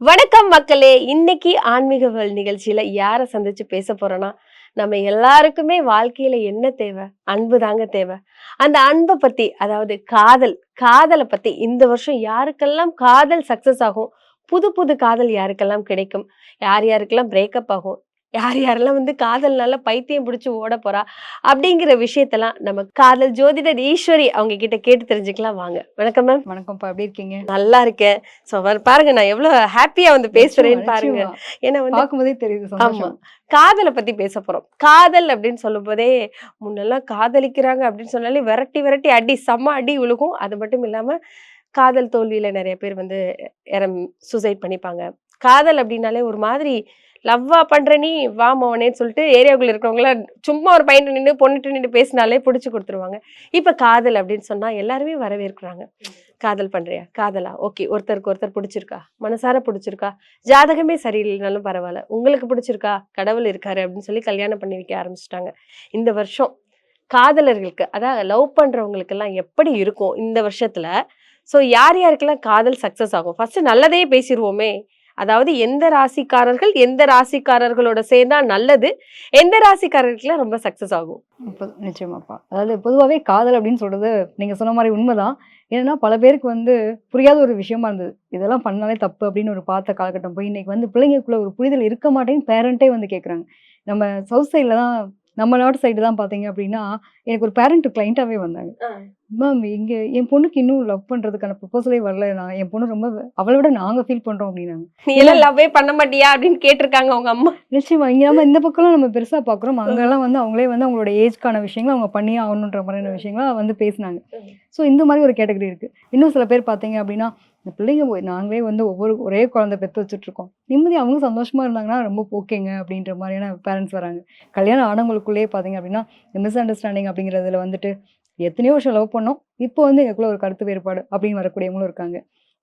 வணக்கம் மக்களே. இன்னைக்கு ஆன்மீக வேல் நிகழ்ச்சியில யாரை சந்திச்சு பேச போறோம்னா, நம்ம எல்லாருக்குமே வாழ்க்கையில என்ன தேவை? அன்பு தாங்க தேவை. அந்த அன்பை பத்தி, அதாவது காதலை பத்தி இந்த வருஷம் யாருக்கெல்லாம் காதல் சக்சஸ் ஆகும், புது புது காதல் யாருக்கெல்லாம் கிடைக்கும், யார் யாருக்கெல்லாம் பிரேக்கப் ஆகும், யார் யாரெல்லாம் காதல்னால பைத்தியம் பிடிச்சு ஓட போறா அப்படிங்கிற விஷயத்தெல்லாம் நம்ம காதல் ஜோதிடர் ஈஸ்வரி அவங்க கிட்ட கேட்டு தெரிஞ்சுக்கலாம். வாங்க. வணக்கம் மேம். வணக்கம்ப்பா, எப்படி இருக்கீங்க? நல்லா இருக்கேன். ஸோ பாருங்க, நான் எவ்வளவு ஹாப்பியா பேசுறேன்னு பாருங்க. ஏன்னா பார்க்கும்போதே தெரியுது ஆமா, சந்தோஷம். காதலை பத்தி பேச போறோம். காதல் அப்படின்னு சொல்லும் போதே, முன்னெல்லாம் காதலிக்கிறாங்க அப்படின்னு சொன்னாலே விரட்டி விரட்டி அடி, செம்ம அடி விழுகும். அது மட்டும் இல்லாம காதல் தோல்வியில நிறைய பேர் சூசைட் பண்ணிப்பாங்க. காதல் அப்படின்னாலே ஒரு மாதிரி லவ்வா பண்ற நீ வா மவனேன்னு சொல்லிட்டு ஏரியாவுக்குள்ள இருக்கிறவங்கள சும்மா ஒரு பையன் நின்று பொண்ணுட்டு நின்று பேசினாலே பிடிச்சு கொடுத்துருவாங்க. இப்ப காதல் அப்படின்னு சொன்னா எல்லாருமே வரவேற்கிறாங்க. காதல் பண்றியா? காதலா? ஓகே. ஒருத்தருக்கு ஒருத்தர் பிடிச்சிருக்கா? மனசார பிடிச்சிருக்கா? ஜாதகமே சரியில்லைனாலும் பரவாயில்ல, உங்களுக்கு பிடிச்சிருக்கா? கடவுள் இருக்காரு அப்படின்னு சொல்லி கல்யாணம் பண்ணி வைக்க ஆரம்பிச்சிட்டாங்க. இந்த வருஷம் காதலர்களுக்கு, அதாவது லவ் பண்றவங்களுக்கு எல்லாம் எப்படி இருக்கும் இந்த வருஷத்துல? சோ யார் யாருக்கெல்லாம் காதல் சக்சஸ் ஆகும்? ஃபர்ஸ்ட் நல்லதே பேசிடுவோமே. அதாவது எந்த ராசிக்காரர்களோட சேர்ந்தா நல்லது, எந்த ராசிக்காரர்களுக்கு ரொம்ப சக்சஸ் ஆகும்? நிச்சயமாப்பா. அதாவது பொதுவாகவே காதல் அப்படின்னு சொல்றது நீங்க சொன்ன மாதிரி உண்மைதான். ஏன்னா பல பேருக்கு புரியாத ஒரு விஷயமா இருந்தது. இதெல்லாம் பண்ணாலே தப்பு அப்படின்னு ஒரு பார்த்த காலகட்டம் போய் இன்னைக்கு பிள்ளைங்களுக்குள்ள ஒரு புரிதல் இருக்க மாட்டேன்னு பேரண்டே கேட்குறாங்க. நம்ம சவுத் சைடில் தான், நம்ம நாட்டு சைடு தான் பார்த்தீங்க அப்படின்னா, எனக்கு ஒரு பேரண்ட் கிளைண்ட்டாவே வந்தாங்க. மேம், இங்கே என் பொண்ணுக்கு இன்னும் லவ் பண்ணுறதுக்கான ப்ரொபோசலே வரல, நான் என் பொண்ணு ரொம்ப அவளை விட நாங்கள் ஃபீல் பண்ணுறோம் அப்படின்னாங்க. நீ எல்லாம் லவ்வே பண்ண மாட்டியா அப்படின்னு கேட்டிருக்காங்க அவங்க அம்மா. நிச்சயமா இங்கே நம்ம இந்த பக்கம்லாம் நம்ம பெருசாக பார்க்குறோம், அங்கெல்லாம் அவங்களே அவங்களோட ஏஜ்க்கான விஷயங்களை அவங்க பண்ணியே ஆகணுன்ற மாதிரியான விஷயங்களா பேசினாங்க. ஸோ இந்த மாதிரி ஒரு கேட்டகரி இருக்குது. இன்னும் சில பேர் பார்த்தீங்க அப்படின்னா, இந்த பிள்ளைங்க நாங்களே ஒரே குழந்தை பெற்று வச்சுட்ருக்கோம், நிம்மதி அவங்க சந்தோஷமாக இருந்தாங்கன்னா ரொம்ப ஓகேங்க அப்படின்ற மாதிரியான பேரண்ட்ஸ் வராங்க. கல்யாணம் ஆனவங்களுக்குள்ளேயே பார்த்தீங்க அப்படின்னா, இந்த மிஸ் அண்டர்ஸ்டாண்டிங் அப்படிங்கிறதுல எத்தனையோ வருஷம் லவ் பண்ணோம், இப்போ எங்களுக்குள்ள ஒரு கருத்து வேறுபாடு அப்படின்னு வரக்கூடியவங்களும் இருக்காங்க.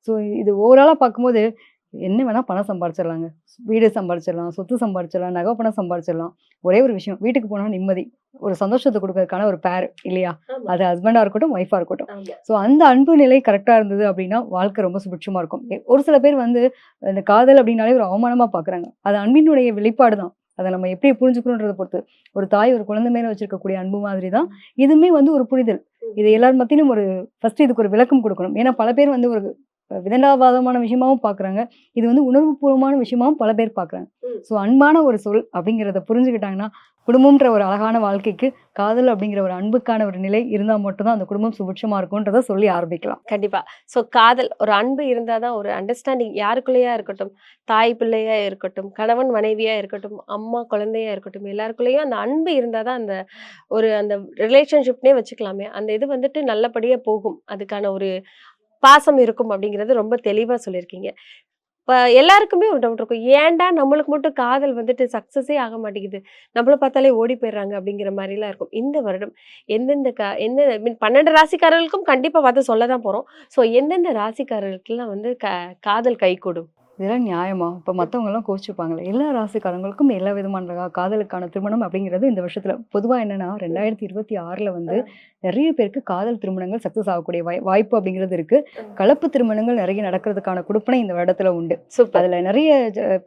ஸோ இது ஓவராலாக பார்க்கும்போது என்ன வேணால் பணம் சம்பாரிச்சிடலாங்க, வீடு சம்பாரிச்சிடலாம், சொத்து சம்பாரிச்சிடலாம், நகை பணம் சம்பாரிச்சிடலாம். ஒரே ஒரு விஷயம், வீட்டுக்கு போனால் நிம்மதி, ஒரு சந்தோஷத்தை கொடுக்கறதுக்கான ஒரு பேர் இல்லையா? அது ஹஸ்பண்டாக இருக்கட்டும், ஒய்ஃபாக இருக்கட்டும். ஸோ அந்த அன்பு நிலை கரெக்டாக இருந்தது அப்படின்னா வாழ்க்கை ரொம்ப சுபிட்சமாக இருக்கும். ஒரு சில பேர் இந்த காதல் அப்படின்னாலே ஒரு அவமானமாக பார்க்குறாங்க. அது அன்பினுடைய வெளிப்பாடு தான். அதை நம்ம எப்படி புரிஞ்சுக்கணுன்றதை பொறுத்து, ஒரு தாய் ஒரு குழந்தை மேலே வச்சிருக்கக்கூடிய அன்பு மாதிரி தான் இதுவுமே ஒரு புரிதல். இது எல்லார் மத்தியிலும் ஃபர்ஸ்ட் இதுக்கு ஒரு விளக்கம் கொடுக்கணும். ஏன்னா பல பேர் ஒரு விதண்டாவாதமான விஷயமாவும் பார்க்குறாங்க, இது உணர்வுபூர்வமான விஷயமாவும் பல பேர் பார்க்குறாங்க. ஸோ அன்பான ஒரு சொல் அப்படிங்கிறத புரிஞ்சுக்கிட்டாங்கன்னா, குடும்பம்ன்ற ஒரு அழகான வாழ்க்கைக்கு காதல் அப்படிங்கிற ஒரு அன்புக்கான ஒரு நிலை இருந்தால் மட்டும்தான் அந்த குடும்பம் சுபிட்சமாக இருக்கும்ன்றதை சொல்லி ஆரம்பிக்கலாம். கண்டிப்பா. ஸோ காதல், ஒரு அன்பு இருந்தாதான் ஒரு அண்டர்ஸ்டாண்டிங் யாருக்குள்ளேயா இருக்கட்டும், தாய் பிள்ளையா இருக்கட்டும், கணவன் மனைவியா இருக்கட்டும், அம்மா குழந்தையா இருக்கட்டும், எல்லாருக்குள்ளேயும் அந்த அன்பு இருந்தாதான் அந்த ரிலேஷன்ஷிப்னே வச்சுக்கலாமே, அந்த இது நல்லபடியா போகும், அதுக்கான ஒரு பாசம் இருக்கும் அப்படிங்கிறது ரொம்ப தெளிவா சொல்லியிருக்கீங்க. இப்ப எல்லாருக்குமே ஒரு டவுட் இருக்கும், ஏன்டா நம்மளுக்கு மட்டும் காதல் சக்சஸே ஆக மாட்டேங்குது, நம்மள பார்த்தாலே ஓடி போயிடுறாங்க அப்படிங்கிற மாதிரி எல்லாம் இருக்கும். இந்த வருடம் எந்த 12 ராசிக்காரர்களுக்கும் கண்டிப்பா பார்த்து சொல்லதான் போறோம். ஸோ எந்தெந்த ராசிக்காரர்களுக்கெல்லாம் காதல் கைகூடும்? இதெல்லாம் நியாயமா? இப்போ மற்றவங்கலாம் கோச்சிப்பாங்களே, எல்லா ராசிக்காரங்களுக்கும் எல்லா விதமான காதலுக்கான திருமணம் அப்படிங்கிறது இந்த வருஷத்துல பொதுவாக என்னன்னா 2026 நிறைய பேருக்கு காதல் திருமணங்கள் சக்சஸ் ஆகக்கூடிய வாய்ப்பு அப்படிங்கிறது இருக்கு. கலப்பு திருமணங்கள் நிறைய நடக்கிறதுக்கான கொடுப்பனை இந்த வருடத்துல உண்டு. அதுல நிறைய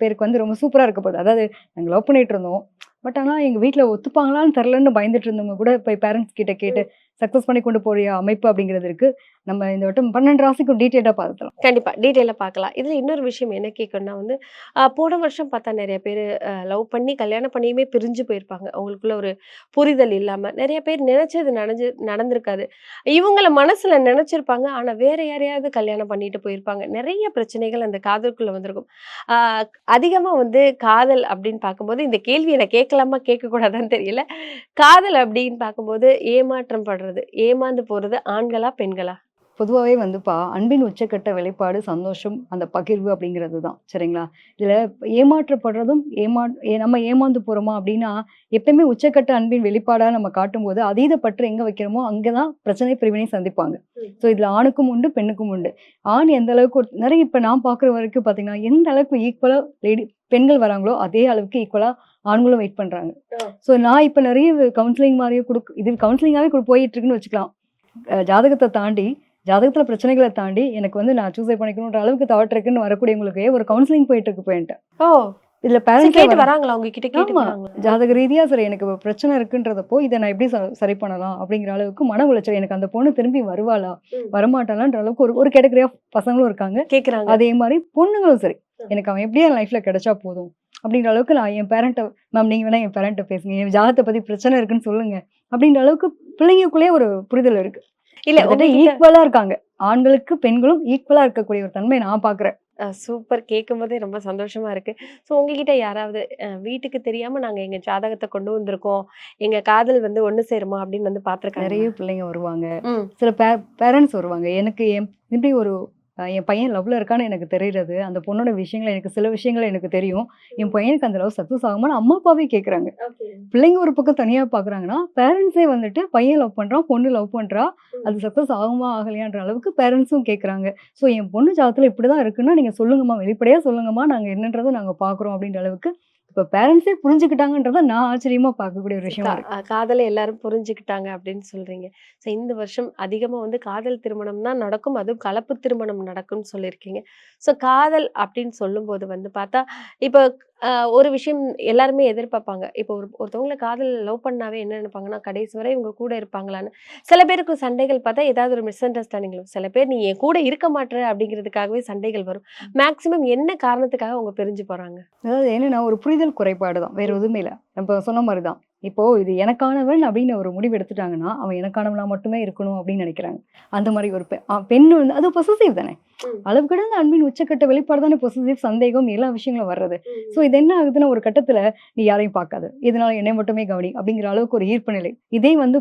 பேருக்கு ரொம்ப சூப்பரா இருக்க போகுது. அதாவது நாங்கள் லவ் பண்ணிட்டு இருந்தோம், பட் ஆனால் எங்கள் வீட்டில் ஒத்துப்பாங்களான்னு தெரிலன்னு பயந்துட்டு இருந்தவங்க கூட இப்போ பேரண்ட்ஸ் கிட்ட கேட்டு சக்ஸஸ் பண்ணி கொண்டு போகிற அமைப்பு அப்படிங்கிறது இருக்கு. நம்ம இந்த வட்டம் 12 ராசிக்கும் டீட்டெயிலாக பார்க்கலாம். கண்டிப்பா டீட்டெயிலாக பார்க்கலாம். இதுல இன்னொரு விஷயம் என்ன கேட்கணும்னா போன வருஷம் பார்த்தா நிறைய பேர் லவ் பண்ணி கல்யாணம் பண்ணியுமே பிரிஞ்சு போயிருப்பாங்க. அவங்களுக்குள்ள ஒரு புரிதல் இல்லாம நிறைய பேர் நினைச்சது நடந்திருக்காது. இவங்கள மனசுல நினைச்சிருப்பாங்க, ஆனா வேற யாரையாவது கல்யாணம் பண்ணிட்டு போயிருப்பாங்க. நிறைய பிரச்சனைகள் அந்த காதலுக்குள்ள வந்திருக்கும். அதிகமா காதல் அப்படின்னு பார்க்கும்போது, இந்த கேள்வி எனக்கு கேட்கலாமா கேட்கக்கூடாதான்னு தெரியல. காதல் அப்படின்னு பார்க்கும்போது ஏமாற்றம் படுறது, ஏமாந்து போறது ஆண்களா பெண்களா? பொதுவாகவே அன்பின் உச்சக்கட்ட வெளிப்பாடு சந்தோஷம், அந்த பகிர்வு அப்படிங்கிறது தான். சரிங்களா? இதில் ஏமாற்றப்படுறதும் நம்ம ஏமாந்து போகிறோமா அப்படின்னா, எப்பயுமே உச்சக்கட்ட அன்பின் வெளிப்பாடாக நம்ம காட்டும்போது அதீத பற்று எங்கே வைக்கிறோமோ அங்கே தான் பிரச்சனை பிரிவினை சந்திப்பாங்க. ஸோ இதில் ஆணுக்கும் உண்டு, பெண்ணுக்கும் உண்டு. ஆண் எந்த அளவுக்கு நிறைய இப்போ நான் பார்க்குற வரைக்கும் பார்த்தீங்கன்னா, எந்த அளவுக்கு ஈக்குவலாக பெண்கள் வராங்களோ அதே அளவுக்கு ஈக்குவலாக ஆண்களும் வெயிட் பண்ணுறாங்க. ஸோ நான் இப்போ நிறைய கவுன்சிலிங் மாதிரியே இது கவுன்சிலிங்காகவே போயிட்டு இருக்குன்னு வச்சுக்கலாம். ஜாதகத்தை தாண்டி ஜாதகத்துல பிரச்சனைகளை தாண்டி எனக்கு வந்து நான் சூசைட் பண்ணிக்கணுன்ற அளவுக்கு தாட் இருக்குன்னு வரக்கூடியவங்களுக்கு ஒரு கவுன்சிலிங் போயிட்டு இருக்கு போயிட்டு ஓ இதுல சரி, பேரண்ட்ஸே கேட்டு வராங்களா உங்ககிட்ட கேட்டு ஆமா வராங்களா? ஜாதக ரீதியா சரி எனக்கு பிரச்சனை இருக்குன்றதப்போ இதை நான் எப்படி சரி பண்ணலாம் அப்படிங்கிற அளவுக்கு மன உளைச்சல் எனக்கு அந்த பொண்ணு திரும்பி வருவாளா ம். வரமாட்டாளான்ற அளவுக்கு ஒரு கேட்டகரி ஆஃப் பசங்களும் இருக்காங்க. கேக்குறாங்க. அதே மாதிரி பொண்ணுங்களும் சரி எனக்கு அவன் எப்படியா லைஃப்ல கிடைச்சா போதும் அப்படிங்கிற அளவுக்கு நான் என் பேரண்ட்டை மேம் நீங்க வேணா என் பேரண்ட்டை பேசுங்க என் ஜாதகத்தை பத்தி பிரச்சனை இருக்குன்னு சொல்லுங்க அப்படின்ற அளவுக்கு பிள்ளைங்களுக்குள்ளேயே ஒரு புரிதல் இருக்கு. இல்ல கிட்டத்தட்ட உங்ககிட்ட ஈக்குவலா இருக்காங்க. ஆண்களுக்கு பெண்களும் ஈக்குவலா இருக்கக்கூடிய ஒரு தன்மை நான் பாக்குறேன். சூப்பர், கேட்கும்போதே ரொம்ப சந்தோஷமா இருக்கு. ஸோ உங்ககிட்ட யாராவது வீட்டுக்கு தெரியாம நாங்க எங்க ஜாதகத்தை கொண்டு வந்திருக்கோம், எங்க காதல் வந்து ஒண்ணு சேருமா அப்படின்னு வந்து நிறைய பார்த்துருக்காங்களா? பிள்ளைங்க வருவாங்க. ம். சில பேரண்ட்ஸ் வருவாங்க. எனக்கு எப்படி ஒரு என் பையன் லவ்ல இருக்கான்னு எனக்கு தெரியுறது. அந்த பொண்ணோட விஷயங்கள் எனக்கு சில விஷயங்கள் எனக்கு தெரியும். என் பையனுக்கு அந்த லவ் சக்சஸ் ஆகுமான்னு அம்மா அப்பாவே கேட்குறாங்க. ஓகே. பிள்ளைங்க ஒரு பக்கம் தனியா பார்க்குறாங்கன்னா, பேரண்ட்ஸே வந்துட்டு பையன் லவ் பண்றான், பொண்ணு லவ் பண்றா. ம். அது சக்சஸ் ஆகுமா ஆகலையான்ற அளவுக்கு பேரண்ட்ஸும் கேட்குறாங்க. ஸோ என் பொண்ணு ஜாதகத்துல இப்படிதான் இருக்குன்னா நீங்க சொல்லுங்கம்மா, வெளிப்படையா சொல்லுங்கம்மா, நாங்க என்னன்றதை நாங்க பார்க்குறோம் அப்படின்ற அளவுக்கு இப்ப பேரண்ட்ஸே புரிஞ்சுக்கிட்டாங்கன்றத நான் ஆச்சரியமா பார்க்கக்கூடிய ஒரு விஷயமா இருக்கு. காதலை எல்லாரும் புரிஞ்சுக்கிட்டாங்க அப்படின்னு சொல்றீங்க. ஸோ இந்த வருஷம் அதிகமா வந்து காதல் திருமணம் தான் நடக்கும், அதுவும் கலப்பு திருமணம் நடக்கும்னு சொல்லியிருக்கீங்க. ஸோ காதல் அப்படின்னு சொல்லும்போது வந்து பார்த்தா இப்போ ஒரு விஷயம் எல்லாருமே எதிர்பார்ப்பாங்க. இப்போ ஒருத்தவங்கள காதல் லவ் பண்ணாவே என்ன நினைப்பாங்கன்னா கடைசி வரை இவங்க கூட இருப்பாங்களான்னு. சில பேருக்கு சண்டைகள் பார்த்தா ஏதாவது ஒரு மிஸ் அண்டர்ஸ்டாண்டிங் வரும். சில பேர் நீ என் கூட இருக்க மாட்ற அப்படிங்கிறதுக்காகவே சண்டைகள் வரும். மேக்ஸிமம் என்ன காரணத்துக்காக அவங்க பிரிஞ்சு போறாங்க? அதாவது என்னன்னா ஒரு புரிதல் குறைபாடு தான். வேற எதுவுமே இல்ல. நம்ம சொன்ன மாரி தான். இப்போ இது எனக்கானவன் அப்படின்னு ஒரு முடிவு எடுத்துட்டாங்கன்னா, அவன் எனக்கானவனா மட்டுமே இருக்கணும் அப்படின்னு நினைக்கிறாங்க. அந்த மாரி ஒரு பெண் வந்து அது பொசசிவ் தானே. ம். அளவு கடந்த அன்பின் உச்சக்கட்ட வெளிப்பாடு தானே பொசசிவ், சந்தேகம் எல்லா விஷயங்களும் வர்றது. ஸோ ம். இது என்ன ஆகுதுன்னா ஒரு கட்டத்துல நீ யாரையும் பார்க்காத. இதனால என்னை மட்டுமே கவனி அப்படிங்கிற அளவுக்கு ஒரு ஈர்ப்பு நிலை. இதே வந்து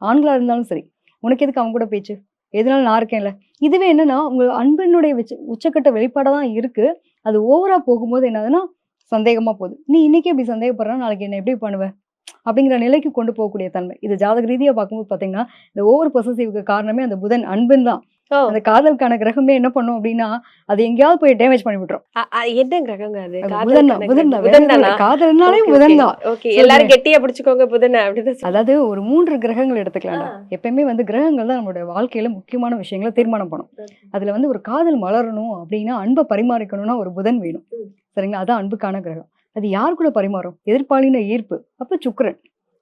ஆண்களா இருந்தாலும் சரி. உனக்கு எதுக்கு அவன் கூட பேச்சு? எதனால நான் இருக்கேன்ல. இதுவே என்னன்னா உங்க அன்பினுடைய உச்சக்கட்ட வெளிப்பாடா தான் இருக்கு. அது ஓவரா போகும்போது என்ன ஆகுதுன்னா சந்தேகமா போகுது. நீ இன்னைக்கே இப்படி சந்தேகப்படுறா, நாளைக்கு என்ன எப்படி பண்ணுவ? அப்படிங்கிற நிலைக்கு கொண்டு போகக்கூடிய தன்மை. இது ஜாதக ரீதியா பார்க்கும்போது பார்த்தீங்கன்னா, இந்த ஓவர் பொசசிவ்க்கு காரணமே அந்த புதன் அன்புன்னு தான். ஓ! அந்த காதலுக்கான கிரகமே என்ன பண்ணும் அப்படின்னா, அது எங்கேயாவது போய் டேமேஜ் பண்ணி விட்டுரும். என்ன கிரகங்க அது? அது புதன் தான், காதலுக்கான புதன் கிரகம் தான். வேற புதன் எதுவும் இல்ல. தானா? காதல்னாலே ஓகே, ஓகே. புதன் தான். ஓகே. ஸோ எல்லாரும் கெட்டியா பிடிச்சுக்கோங்க புதன அப்படிதான் அதாவது ஒரு 3 கிரகங்கள் எடுத்துக்கலாம்டா. ஆ. எப்பயுமே வந்து கிரகங்கள் தான் நம்மளுடைய வாழ்க்கையில முக்கியமான விஷயங்கள தீர்மானம் பண்ணும். அதுல வந்து ஒரு காதல் மலரணும் அப்படின்னா, அன்ப பரிமாறிக்கணும்னா ஒரு புதன் வேணும். ம். சரிங்களா? அதான் அன்புக்கான கிரகம். அது யார் கூட பரிமாறும்? எதிர்ப்பாலின ஈர்ப்பு. அப்ப சுக்கிரன்.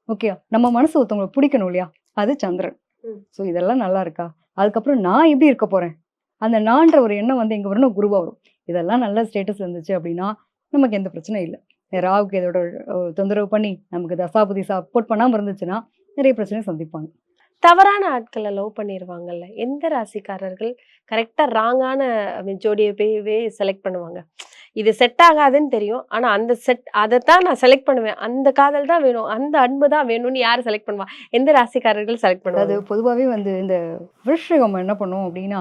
ஓகேயா? நம்ம மனசு ஒருத்தவங்கள பிடிக்கணும் இல்லையா? அது சந்திரன். ம். ஸோ இதெல்லாம் நல்லா இருக்கா? அதுக்கப்புறம் நான் எப்படி இருக்க போறேன்? அந்த நான்ற ஒரு எண்ணம் வந்து எங்க வரும்னா குருவா வரும். இதெல்லாம் நல்ல ஸ்டேட்டஸ் இருந்துச்சு அப்படின்னா, நமக்கு எந்த பிரச்சனையும் இல்ல. ராகுக்கு இதோட தொந்தரவு பண்ணி, நமக்கு தசாபுதி சப்போர்ட் பண்ணாம இருந்துச்சுன்னா, நிறைய பிரச்சனைய சந்திப்பாங்க. தவறான ஆட்கள லவ் பண்ணிருவாங்கல்ல. எந்த ராசிக்காரர்கள் கரெக்ட்டா ராங்கான ஜோடிய போய் செலக்ட் பண்ணுவாங்க? இது செட் ஆகாதுன்னு தெரியும். ஆனா அந்த அதத்தான் நான் செலக்ட் பண்ணுவேன். அந்த காதல் தான் வேணும். அந்த அன்பு தான் வேணும்னு யாரு செலக்ட் பண்ணுவா? எந்த ராசிக்காரர்கள் செலக்ட் அதாவது பண்ணுவாங்க? பொதுவாவே வந்து இந்த விருச்சிகம் என்ன பண்ணும் அப்படின்னா,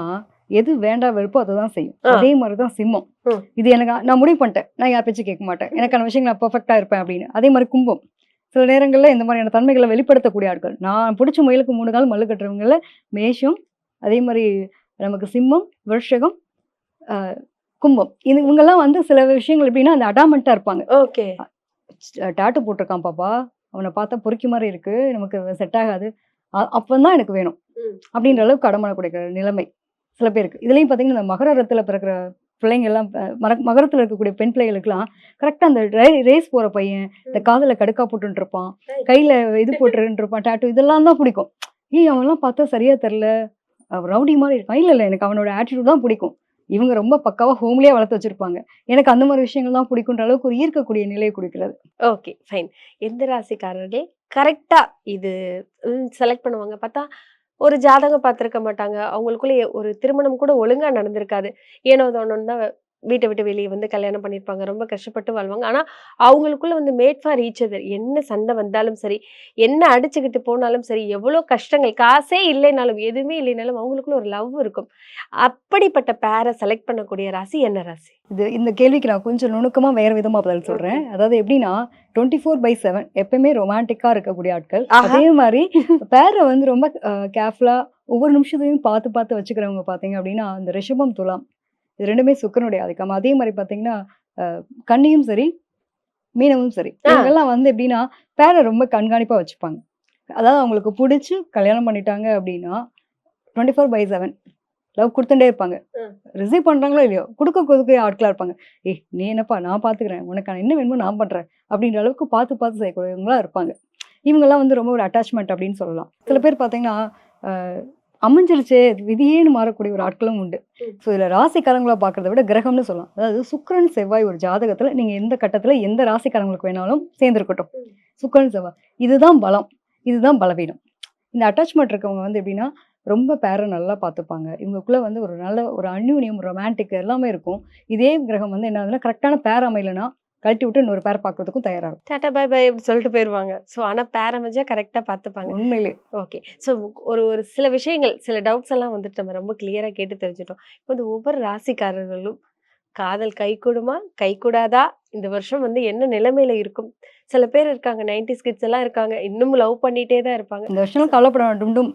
எது வேண்டா வெறுப்போ அததான் செய்யும். ஆ. அதே மாரி தான் சிம்மம். ம். இது எனக்கு நான் முடிவு பண்ணிட்டேன். நான் யார் பேச்சும் கேட்க மாட்டேன். எனக்கான விஷயங்கள் நான் பெர்ஃபெக்ட்டா இருப்பேன் அப்படின்னு. அதே மாரி கும்பம். சில நேரங்கள்ல இந்த மாதிரியான தன்மைகள வெளிப்படுத்தக்கூடிய ஆட்கள். நான் புடிச்ச முயலுக்கு 3 கால் மல்லு கட்டுறவங்கள்ல மேஷம், அதே மாரி நமக்கு சிம்மம், விருச்சிகம், அ கும்பம். இவங்கலாம் வந்து சில விஷயங்கள் எப்படின்னா, அந்த அடாமன்ட்டா இருப்பாங்க. ஓகே. டாட்டூ போட்டுருக்கான் பாப்பா. அவன பார்த்தா பொறுக்கி மாரி இருக்கு. நமக்கு செட் ஆகாது. அப்பந்தான் எனக்கு வேணும். ம். அப்படின்ற அளவுக்கு அடமான கொடுக்கிற நிலைமை சில பேருக்கு. இதுலயும் பார்த்தீங்கன்னா, இந்த மகரத்துல பிறக்கிற பிள்ளைங்கலாம் மகரத்துல இருக்கக்கூடிய பெண் பிள்ளைகளுக்கெல்லாம் கரெக்ட்டா அந்த ரேஸ் போற பையன், இந்த காதுல கடுக்கா போட்டுட்டு இருப்பான். கையில இது போட்டுட்டு இருப்பான் டாட்டூ இதெல்லாம் தான் பிடிக்கும். ஏய் அவன்லாம் பார்த்தா சரியா தெரியல. ரவுடி மாரி இருக்கான். இல்ல, இல்ல எனக்கு அவனோட ஆட்டிட்யூட் தான் பிடிக்கும். இவங்க ரொம்ப பக்காவா ஹோம்லியா வளர்த்து வச்சிருப்பாங்க. எனக்கு அந்த மாரி விஷயங்கள் தான் பிடிக்குன்ற அளவுக்கு ஒரு ஈர்க்கக்கூடிய நிலையை குடுக்கிறது. ஓகே. ஃபைன். எந்த ராசிக்காரர்கள் கரெக்ட்டா இது செலக்ட் பண்ணுவாங்க? பார்த்தா ஒரு ஜாதகம் பார்த்திருக்க மாட்டாங்க. அவங்களுக்குள்ள ஒரு திருமணம் கூட ஒழுங்கா நடந்திருக்காது. ஏனோ தானோன்னு தான் வீட்ட விட்டு வெளிய வந்து கல்யாணம் பண்ணியிருப்பாங்க. ரொம்ப கஷ்டப்பட்டு வாழ்வாங்க. ஆனா, அவங்களுக்குள்ள வந்து மேட் ஃபார் ஈச் அதர். என்ன சண்டை வந்தாலும் சரி, என்ன அடிச்சுக்கிட்டு போனாலும் சரி, எவ்வளோ கஷ்டங்கள் காசே இல்லைனாலும், எதுவுமே இல்லைனாலும் அவங்களுக்குள்ள ஒரு லவ் இருக்கும். அப்படிப்பட்ட பேர செலக்ட் பண்ணக்கூடிய ராசி என்ன ராசி? இந்த கேள்விக்கு நான் கொஞ்சம் நுணுக்கமா வேற விதமா பதில் சொல்றேன். அதாவது எப்படின்னா 24/7 எப்பயுமே ரொமான்டிக்கா இருக்கக்கூடிய ஆட்கள். ஆஹா. அதே மாரி பேர வந்து ரொம்ப கேர்ஃபுல்லா ஒவ்வொரு நிமிஷத்தையும் பார்த்து பார்த்து வச்சுக்கிறவங்க பார்த்தீங்க அப்படின்னா, இந்த ரிஷபம், துலாம் இது 2மே சுக்கிரனுடைய ஆதிக்கம். அதே மாரி பார்த்தீங்கன்னா, அ கன்னியும் சரி, மீனமும் சரி. ஆ. இவங்கெல்லாம் வந்து எப்படின்னா, பேர ரொம்ப கண்காணிப்பா வச்சுப்பாங்க. அதாவது அவங்களுக்கு புடிச்சு கல்யாணம் பண்ணிட்டாங்க அப்படின்னா, 24/7 லவ் கொடுத்துட்டே இருப்பாங்க. ம். ரிசீவ் பண்றாங்களோ இல்லையோ கொடுக்க ஆட்களா இருப்பாங்க. ஏய் நீ என்னப்பா நான் பாத்துக்கிறேன், உனக்கு என்ன வேணுமோ நான் பண்றேன் அப்படின்ற அளவுக்கு பார்த்து செய்யக்கூடியவங்களா இருப்பாங்க. இவங்கெல்லாம் வந்து ரொம்ப ஒரு அட்டாச்மெண்ட் அப்படின்னு சொல்லலாம். சில பேர் பார்த்தீங்கன்னா அமைஞ்சிருச்சே விதியேன்னு மாறக்கூடிய ஒரு ஆட்களும் உண்டு. ம். ஸோ இதில் ராசிக்காரங்களா பார்க்கறத விட கிரகம்னு சொல்லலாம். அதாவது சுக்கிரன் செவ்வாய் ஒரு ஜாதகத்தில் நீங்கள் எந்த கட்டத்தில் எந்த ராசிக்காரங்களுக்கு வேணாலும் சேர்ந்துருக்கட்டும். ம். சுக்கிரன் செவ்வாய் இதுதான் பலம், இதுதான் பலவீனம். இந்த அட்டாச்மெண்ட் இருக்கவங்க வந்து எப்படின்னா ரொம்ப பேரை நல்லா பார்த்துப்பாங்க. இவங்களுக்குள்ள வந்து ஒரு நல்ல ஒரு அந்யூன்யம், ரொமான்டிக் எல்லாமே இருக்கும். இதே கிரகம் வந்து என்ன ஆகுதுன்னா கரெக்டான பேர் அமையலைன்னா கழட்டி விட்டு இன்னொரு பேர் பார்க்கறதுக்கும் தயாரா இருக்கும். டாடா பை பை அப்படி சொல்லிட்டு போயிருவாங்க. ஸோ ஆனா பேர் அமைஞ்சா கரெக்டா பார்த்துப்பாங்க. உண்மையிலே ஓகே. ஸோ ஒரு ஒரு சில விஷயங்கள், சில டவுட்ஸ் எல்லாம் வந்துட்டு நம்ம ரொம்ப கிளியரா கேட்டு தெரிஞ்சுட்டோம். இப்போ இந்த ஒவ்வொரு ராசிக்காரர்களும் காதல் கைகூடுமா? கைகூடாதா? இந்த வருஷம் வந்து என்ன நிலைமையில இருக்கும்? சில பேர் இருக்காங்க 90s கிட்ஸ் எல்லாம் இருக்காங்க. இன்னும் லவ் பண்ணிட்டே தான் இருப்பாங்க. இந்த வருஷம் கவலைப்பட வேண்டாம். டும் டும்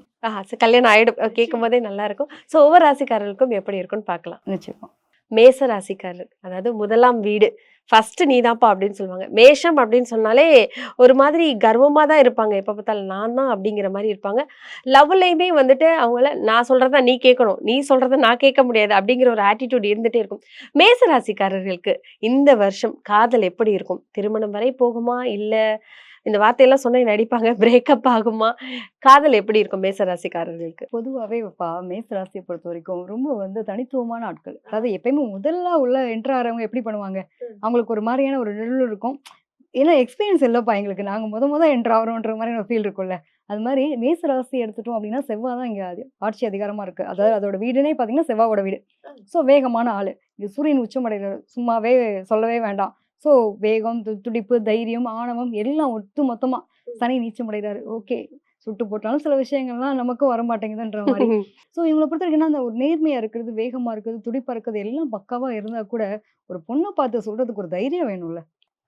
கல்யாணம் ஆயிடும். கேட்கும்போதே நல்லா இருக்கும். ஸோ ஒவ்வொரு ராசிக்காரர்களுக்கும் எப்படி இருக்கும்னு பார்க்கலாம். நிச்சயமா. மேச ராசிக்காரர், அதாவது முதலாம் வீடு ஃபர்ஸ்ட் நீதான்ப்பா அப்படின்னு சொல்லுவாங்க. மேஷம் அப்படின்னு சொன்னாலே ஒரு மாதிரி கர்வமா தான் இருப்பாங்க. எப்ப பார்த்தாலும் நான் தான் அப்படிங்கிற மாதிரி இருப்பாங்க. லவ்லையுமே வந்துட்டு அவங்கள நான் சொல்றத நீ கேட்கணும், நீ சொல்றத நான் கேட்க முடியாது அப்படிங்கிற ஒரு ஆட்டிடியூட் இருந்துட்டே இருக்கும். மேச ராசிக்காரர்களுக்கு இந்த வருஷம் காதல் எப்படி இருக்கும்? திருமணம் வரை போகுமா? இல்ல இந்த வார்த்தையெல்லாம் சொன்னா நடிப்பாங்க, பிரேக்கப் ஆகுமா? காதல் எப்படி இருக்கும் மேச ராசிக்காரர்களுக்கு? பொதுவாவே மேச ராசியை பொறுத்த வரைக்கும் ரொம்ப வந்து தனித்துவமான ஆட்கள். அதாவது எப்பயுமே முதல்ல உள்ள என்டர் ஆறவங்க எப்படி பண்ணுவாங்க? அவங்களுக்கு ஒரு மாதிரியான ஒரு நிழல் இருக்கும். ஏன்னா எக்ஸ்பீரியன்ஸ் இல்லப்பா எங்களுக்கு. நாங்க முத என்டர் ஆகுறோன்ற மாதிரியான ஒரு ஃபீல் இருக்கும்ல. அது மாதிரி மேச ராசி எடுத்துட்டோம் அப்படின்னா செவ்வாய் தான் இங்க ஆட்சி அதிகாரமா இருக்கு. அதாவது அதோட வீடுனே பார்த்தீங்கன்னா செவ்வாயோட வீடு. ஸோ வேகமான ஆளு. இது சூரியன் உச்சமடைகிறார். சும்மாவே சொல்லவே வேண்டாம். ஸோ வேகம், துடிப்பு, தைரியம், ஆணவம் எல்லாம் ஒட்டு மொத்தமா சனி நீச்சமடைகிறாரு. ஓகே. சுட்டு போட்டாலும் சில விஷயங்கள்லாம் நமக்கும் வரமாட்டேங்குதுன்ற மாதிரி. ஸோ இவங்கள பொறுத்த வரைக்கும் அந்த ஒரு நேர்மையா இருக்கிறது, வேகமா இருக்கிறது, துடிப்பா இருக்கிறது எல்லாம் பக்காவா இருந்தா கூட ஒரு பொண்ணை பார்த்து சொல்றதுக்கு ஒரு தைரியம் வேணும்ல.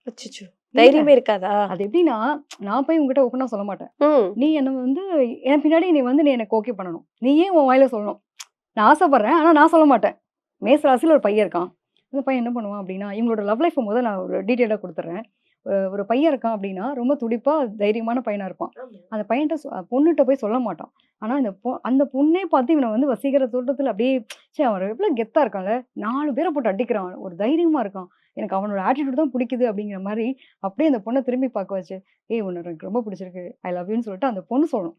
அச்சச்சோ! தைரியமே இருக்காதா? அது எப்படின்னா நான் போய் உங்ககிட்ட ஓப்பனா சொல்ல மாட்டேன். ம். நீ என்ன வந்து என் பின்னாடி நீ எனக்கு ஓகே பண்ணணும். நீ ஏன் உன் வாயில சொல்லணும். நான் ஆசைப்படுறேன். ஆனா நான் சொல்ல மாட்டேன். மேச ராசியில ஒரு பையன் இருக்கான். அந்த பையன் என்ன பண்ணுவான் அப்படின்னா, இவங்களோட லவ் லைஃப்ப முதல்ல நான் ஒரு டீட்டெயிலா குடுத்துர்றேன். ஒரு பையன் இருக்கான் அப்படின்னா, ரொம்ப துடிப்பா, தைரியமான பையனா இருப்பான். அந்த பையன்ட்ட பொண்ணுட்ட போய் சொல்ல மாட்டான். ஆனா அந்த பொண்ணே பார்த்து இவன வந்து வசீகர தோற்றத்துல அப்படியே ச்சே அவன் எவ்வளோ கெத்தா இருக்கான்ல. 4 பேர போட்டு அடிக்கிறான். ஒரு தைரியமா இருக்கான். எனக்கு அவனோட ஆட்டிட்யூட் தான் பிடிக்குது அப்படிங்கிற மாரி, அப்படியே அந்த பொண்ண திரும்பி பார்க்க வச்சு, "ஏய் உன்ன எனக்கு ரொம்ப பிடிச்சிருக்கு. ஐ லவ் யூன்னு" சொல்லிட்டு அந்த பொண்ணு சொல்லணும்.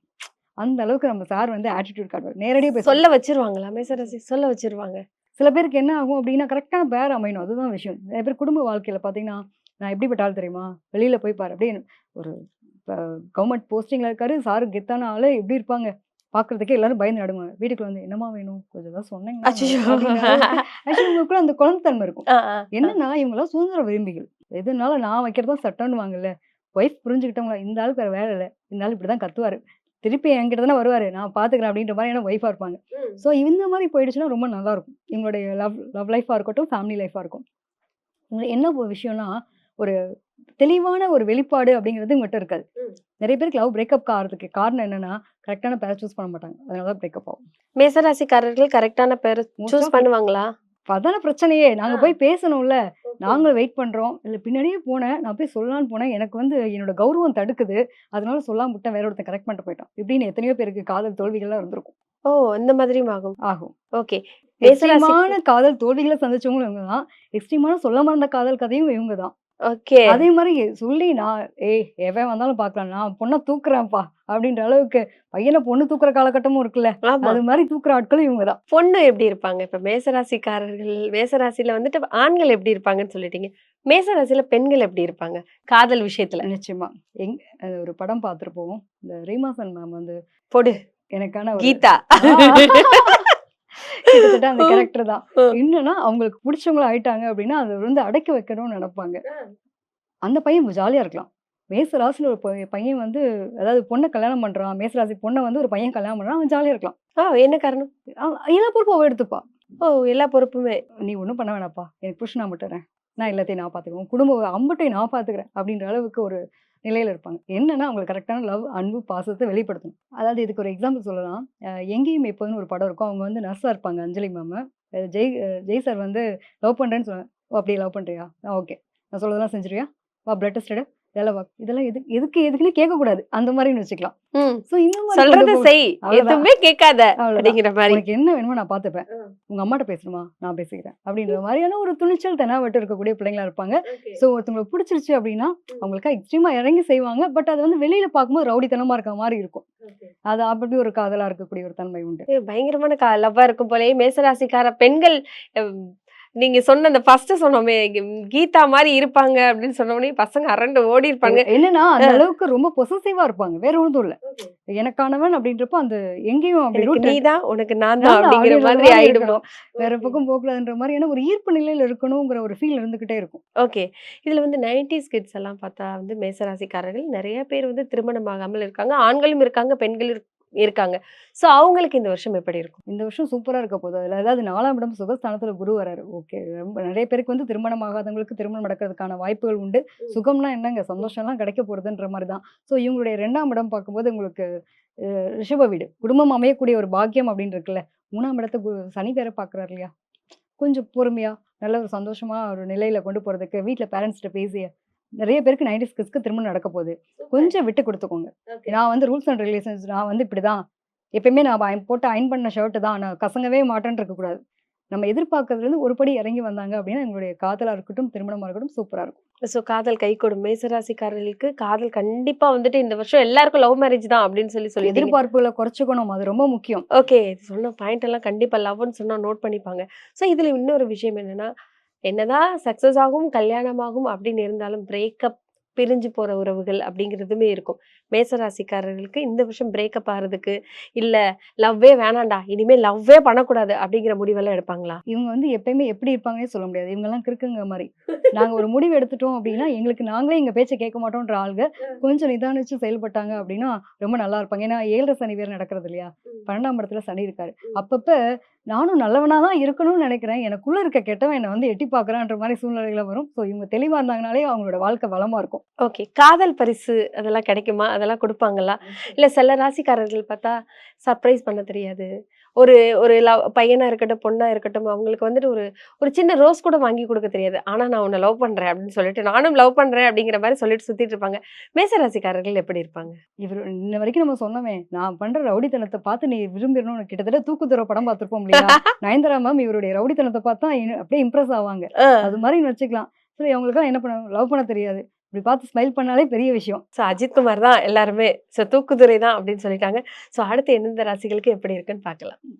அந்த அளவுக்கு நம்ம சார் வந்து ஆட்டிட்யூட் காட்டுவார். நேரடியா பேச சொல்ல வச்சிருவாங்களா? மேச ராசி சொல்ல வச்சிருவாங்க. சில பேருக்கு என்ன ஆகும் அப்படின்னா, கரெக்ட்டான பேர் அமையணும். அதுதான் விஷயம். நிறைய பேர் குடும்ப வாழ்க்கையில பார்த்தீங்கன்னா, நான் எப்படிப்பட்ட ஆள் தெரியுமா? வெளியில போய் பாரு. அப்படியே ஒரு இப்ப கவர்மெண்ட் போஸ்டிங்ல இருக்காரு. சாரு கெத்தான ஆளு எப்படி இருப்பாங்க? பார்க்கறதுக்கே எல்லாரும் பயந்து நடுங்குவாங்க. வீட்டுக்குள்ள வந்து என்னம்மா வேணும்? கொஞ்சம் ஏதாவது சொன்னீங்கன்னா அச்சச்சோ! அப்படின்ற அளவுக்கு ஆக்சுவலி இவங்களுக்குள்ள அந்த குழந்தைத்தன்மை இருக்கும். ஆ, ஆ. என்னன்னா, இவங்கலாம் சுதந்திர விரும்பிகள். எதுனாலும் நான் வைக்கிறது தான் சட்டம்னுவாங்கல்ல. ஒய்ஃப் புரிஞ்சுக்கிட்டவங்களா, இந்த ஆளுக்கு வேற வேலை இல்ல. இந்த ஆள் இப்படிதான் கத்துவாரு. திருப்பி என்கிட்ட தானே வருவாரு. நான் பார்த்துக்கிறேன் அப்படின்ற மாதிரியான ஒய்ஃபா இருப்பாங்க. ம். ஸோ இந்த மாரி போயிடுச்சுன்னா ரொம்ப நல்லாருக்கும். எங்களுடைய லவ் லைஃபா இருக்கட்டும், ஃபேமிலி லைஃபா இருக்கும். என்ன ஒரு விஷயம்னா, ஒரு தெளிவான ஒரு வெளிப்பாடு அப்படிங்கிறது இவங்ககிட்ட இருக்காது. ம். நெறைய பேருக்கு லவ் பிரேக்கப் ஆகுறதுக்கு காரணம் என்னன்னா, கரெக்ட்டான பேர சூஸ் பண்ண மாட்டாங்க. அதனால தான் பிரேக்கப் ஆகும். மேச ராசிக்காரர்கள் கரெக்ட்டான பேர மோஸ்ட் சூஸ் ஆஃப் பண்ணுவாங்களா? அதானே பிரச்சனையே. நாங்க ஆ. போய் பேசணும்ல. ஓகே. நாங்க வெயிட் பண்றோம். இல்ல பின்னாடியே போனேன். நான் போய் சொல்லலான்னு போனேன். எனக்கு வந்து என்னோட கௌரவம் தடுக்குது. அதனால சொல்லாம விட்டேன். வேற ஒருத்தன் கரெக்ட் பண்ணிட்டு போயிட்டான். இப்படின்னு எத்தனையோ பேருக்கு காதல் தோல்விகள்லாம் இருந்திருக்கும். ஓ! இந்த மாதிரியும் ஆகும். ஆகும். ஓகே. மேச ராசி எக்ஸ்ட்ரீமான காதல் தோல்விகள சந்திச்சவங்களும் இவங்க தான். எக்ஸ்ட்ரீமான சொல்ல மறந்த காதல் கதையும் இவங்க தான். ஓகே. அதே மாரி சொல்லி நான் எவன் வந்தாலும் பார்க்கலாம். நான் பொண்ண தூக்குறேன்ப்பா அப்படின்ற அளவுக்கு பையன பொண்ணு தூக்குற காலகட்டமும் இருக்குல்ல. ஆமா. அது மாரி தூக்குற ஆட்களும் இவங்க தான். பொண்ணு எப்படி இருப்பாங்க? இப்ப மேச ராசிக்காரர்கள் மேச ராசியில வந்துட்டு ஆண்கள் எப்படி இருப்பாங்கன்னு சொல்லிட்டீங்க. மேச ராசியில பெண்கள் எப்படி இருப்பாங்க? காதல் விஷயத்துல. நிச்சயமா. எங் ஒரு படம் பார்த்திருப்போம். இந்த ரீமாசன் மேம் வந்து பொடு. எனக்கான ஒரு கீதா. கிட்டத்தட்ட அந்த கேரக்டர் தான். ம். என்னன்னா அவங்களுக்கு புடிச்சவங்களா ஆயிட்டாங்க அப்படின்னா, அத வந்து அடக்கி வைக்கணும்னு நெனப்பாங்க. அந்த பையன் ஜாலியா இருக்கலாம். மேச ராசியில ஒரு பையன் வந்து அதாவது பொண்ண கல்யாணம் பண்றான். மேச ராசி பொண்ண வந்து ஒரு பையன் கல்யாணம் பண்றான். அவன் ஜாலியா இருக்கலாம். என்ன காரணம்? எல்லா பொறுப்பும் அவ எடுத்துப்பா. ஓ! எல்லா பொறுப்புமே. "நீ ஒண்ணும் பண்ண வேணாம்ப்பா. எனக்கு புருஷனா மட்டும் இரு. நான் எல்லாத்தையும் நான் பார்த்துக்குவேன். உன் குடும்பம் அம்புட்டையும் நான் பார்த்துக்கிறேன்." அப்படின்ற அளவுக்கு ஒரு நிலையில இருப்பாங்க. என்னன்னா அவங்களுக்கு கரெக்ட்டான லவ், அன்பு, பாசத்த வெளிப்படுத்தணும். அதாவது இதுக்கு ஒரு எக்ஸாம்பிள் சொல்லலாம். எங்கேயும் எப்போதுன்னு ஒரு படம் இருக்கும். அவங்க வந்து நர்ஸா இருப்பாங்க அஞ்சலி மேம். ஜெய் சார் வந்து லவ் பண்றேன்னு சொன்னாங்க. "ஓ! அப்படியே லவ் பண்றியா? ஓகே. நான் சொல்றதெல்லாம் செஞ்சுருவியா? வா பிளட் டெஸ்ட் எடு. இதெல்லாம் எதுக்குன்னு கேட்கக்கூடாது அந்த மாதிரின்னு வச்சுக்கலாம். ம். ஸோ இந்த மாதிரி கொண்டு சொல்றத போக செய், அவ்வளவுதான் எதுவுமே கேட்காத அவ்வளவுதான். அப்படிங்கிற மாதிரி. உனக்கு என்ன வேணுமோ நான் பார்த்துப்பேன். உங்க அம்மாட்ட பேசணுமா நான் பேசிக்கிறேன் அப்படின்ற மாதிரியான ஒரு துணிச்சல் தெனாவட்டு இருக்கக்கூடிய பிள்ளைங்களா இருப்பாங்க. ஸோ ஒருத்தவங்களுக்கு பிடிச்சிருச்சு அப்படின்னா அவங்களுக்கு எக்ஸ்ட்ரீமா இறங்கி செய்வாங்க. பட் அது வந்து வெளியில பார்க்கும்போது ரவுடித்தனமா இருக்க மாதிரி இருக்கும். அது அப்படி ஒரு காதலா இருக்கக்கூடிய ஒரு தன்மை உண்டு. பயங்கரமான லவ்வா இருக்கும் போலயே மேசராசிக்கார பெண்கள். அஹ், நீங்க சொன்ன அந்த ஃபர்ஸ்ட் சொன்னோமே கீதா மாதிரி இருப்பாங்க அப்படின்னு சொன்ன உடனே பசங்க அரண்டு ஓடி இருப்பாங்க. என்னன்னா அந்த அளவுக்கு ரொம்ப பொசசிவா இருப்பாங்க. வேற ஒன்றும் இல்ல. எனக்கானவன் அப்படின்றப்ப அந்த எங்கேயும் அப்படி எனக்கு ரூட் நீதான் உனக்கு நான் தான் நான் தான் அப்படிங்கிற அப்படின்ற மாதிரி மாதிரி ஆயிடுமோ. இருக்கணும். வேற பக்கம் போகக்கூடாதுன்ற மாதிரியான ஒரு ஈர்ப்பு நிலையில இருக்கணுங்கிற ஒரு ஃபீல் இருந்துகிட்டே இருக்கும். ஓகே. இதுல வந்து 90s கிட்ஸ் எல்லாம் பார்த்தா வந்து மேசராசிக்காரர்கள் நிறைய பேர் வந்து திருமணமாகாமல் இருக்காங்க. ஆண்களும் இருக்காங்க, பெண்கள் இருக்காங்க. சோ அவங்களுக்கு இந்த வருஷம் எப்படி இருக்கும்? இந்த வருஷம் சூப்பரா இருக்க போகுது. அதுல அதாவது 4ஆம் இடம் சுகஸ்தானத்துல குரு வராரு. ஓகே. ரொம்ப நிறைய பேருக்கு வந்து திருமணம் ஆகாதவங்களுக்கு திருமணம் நடக்கிறதுக்கான வாய்ப்புகள் உண்டு. சுகம்னா என்னங்க சந்தோஷம்லாம் கிடைக்க போறதுன்ற மாதிரி தான். ஸோ இவங்களுடைய 2ஆம் இடம் பார்க்கும்போது உங்களுக்கு ரிஷப வீடு குடும்பம் அமையக்கூடிய ஒரு பாக்கியம் அப்படின்னு இருக்குல்ல. 3ஆம் இடத்த சனி வேற பார்க்குறாரு இல்லையா. கொஞ்சம் பொறுமையா நல்ல ஒரு சந்தோஷமா ஒரு நிலையில கொண்டு போறதுக்கு வீட்ல பேரண்ட்ஸ்கிட்ட பேசி நிறைய பேருக்கு 90s கிட்ஸ்க்கு திருமணம் நடக்க போகுது. கொஞ்சம் விட்டு கொடுத்துக்கோங்க. நான் வந்து ரூல்ஸ் அண்ட் ரெகுலேஷன்ஸ் நான் வந்து இப்படிதான் எப்பயுமே நான் போட்டு அயன் பண்ண ஷர்ட் தான் நான் கசங்கவே மாட்டேன்னு இருக்கக்கூடாது. நம்ம எதிர்பார்க்கறதுல இருந்து ஒரு படி இறங்கி வந்தாங்க அப்படின்னா எங்களுடைய காதலா இருக்கட்டும் திருமணமா இருக்கட்டும் சூப்பரா இருக்கும். சோ காதல் கைகூடும். மேசராசிக்காரர்களுக்கு காதல் கண்டிப்பா வந்துட்டு இந்த வருஷம் எல்லாருக்கும் லவ் மேரேஜ் தான் அப்படின்னு சொல்லி எதிர்பார்ப்புகளை குறைச்சுக்கணும். அது ரொம்ப முக்கியம். ஓகே. சொன்ன பாயிண்ட் எல்லாம் கண்டிப்பா லவ்னு சொன்னா நோட் பண்ணிப்பாங்க. சோ இதுல இன்னொரு விஷயம் என்னன்னா, என்னதான் சக்சஸ் ஆகும், கல்யாணமாகும் அப்படின்னு இருந்தாலும் பிரேக்கப், பிரிஞ்சு போற உறவுகள் அப்படிங்கிறதுமே இருக்கும். மேசராசிக்காரர்களுக்கு இந்த வருஷம் பிரேக்கப் ஆறதுக்கு, இல்ல லவ்வே வேணாம்டா, இனிமே லவ்வே பண்ணக்கூடாது அப்படிங்கிற முடிவெல்லாம் எடுப்பாங்களா? இவங்க வந்து எப்பயுமே எப்படி இருப்பாங்கன்னே சொல்ல முடியாது. இவங்கெல்லாம் கிறுக்குங்க மாரி. நாங்க ஒரு முடிவு எடுத்துட்டோம் அப்படின்னா, எங்களுக்கு நாங்களே எங்க பேச்ச கேட்க மாட்டோம்ன்ற ஆளுங்க, கொஞ்சம் நிதானிச்சு செயல்பட்டாங்க அப்படின்னா, ரொம்ப நல்லா இருப்பாங்க. ஏன்னா 7 சனி வேற நடக்கிறது இல்லையா? 12ஆம் இடத்துல சனி இருக்காரு. அப்பப்ப நானும் நல்லவனா தான் இருக்கணும்னு நினைக்கிறேன். எனக்குள்ள இருக்க கெட்டவன் என்ன வந்து எட்டி பார்க்குறான்ற மாரி சூழ்நிலைகள் வரும். ஸோ இவங்க தெளிவா இருந்தாங்கனாலே அவங்களோட வாழ்க்கை வளமா இருக்கும். ஓகே. காதல் பரிசு அதெல்லாம் கிடைக்குமா? அதெல்லாம் குடுப்பாங்களா? இல்ல சில ராசிக்காரர்கள் பார்த்தா சர்ப்ரைஸ் பண்ண தெரியாது. ஒரு ஒரு பையனா இருக்கட்டும், பொண்ணா இருக்கட்டும், அவங்களுக்கு வந்துட்டு ஒரு ஒரு சின்ன ரோஸ் கூட வாங்கி குடுக்க தெரியாது. ஆனா நான் உன்ன லவ் பண்றேன் அப்படின்னு சொல்லிட்டு, நானும் லவ் பண்றேன் அப்படிங்கிற மாரி சொல்லிட்டு சுத்திட்டு இருப்பாங்க. மேசராசிக்காரர்கள் எப்படி இருப்பாங்க? இவரு இன்ன வரைக்கும் நம்ம சொன்னோமே, நான் பண்ற ரவுடித்தனத்த பார்த்து நீ விரும்பிரணும்னு கிட்டத்தட்ட தூக்குதூர படம் பார்த்திருப்போம் இல்லையா? நயன்தாரா மேம் இவருடைய ரவுடித்தனத்த பார்த்தா அப்படியே இம்ப்ரெஸ் ஆவாங்க. ஆ. அது மாரின்னு வச்சுக்கலாம். சரி அவங்களுக்கெல்லாம் என்ன பண்ண லவ் பண்ண தெரியாது. இப்படி பார்த்து ஸ்மைல் பண்ணாலே பெரிய விஷயம். சோ அஜித் குமார் தான் எல்லாருமே. சோ தூக்குதுரை தான் அப்படின்னு சொல்லிட்டாங்க. சோ அடுத்து எந்தெந்த ராசிகளுக்கு எப்படி இருக்குன்னு பார்க்கலாம்.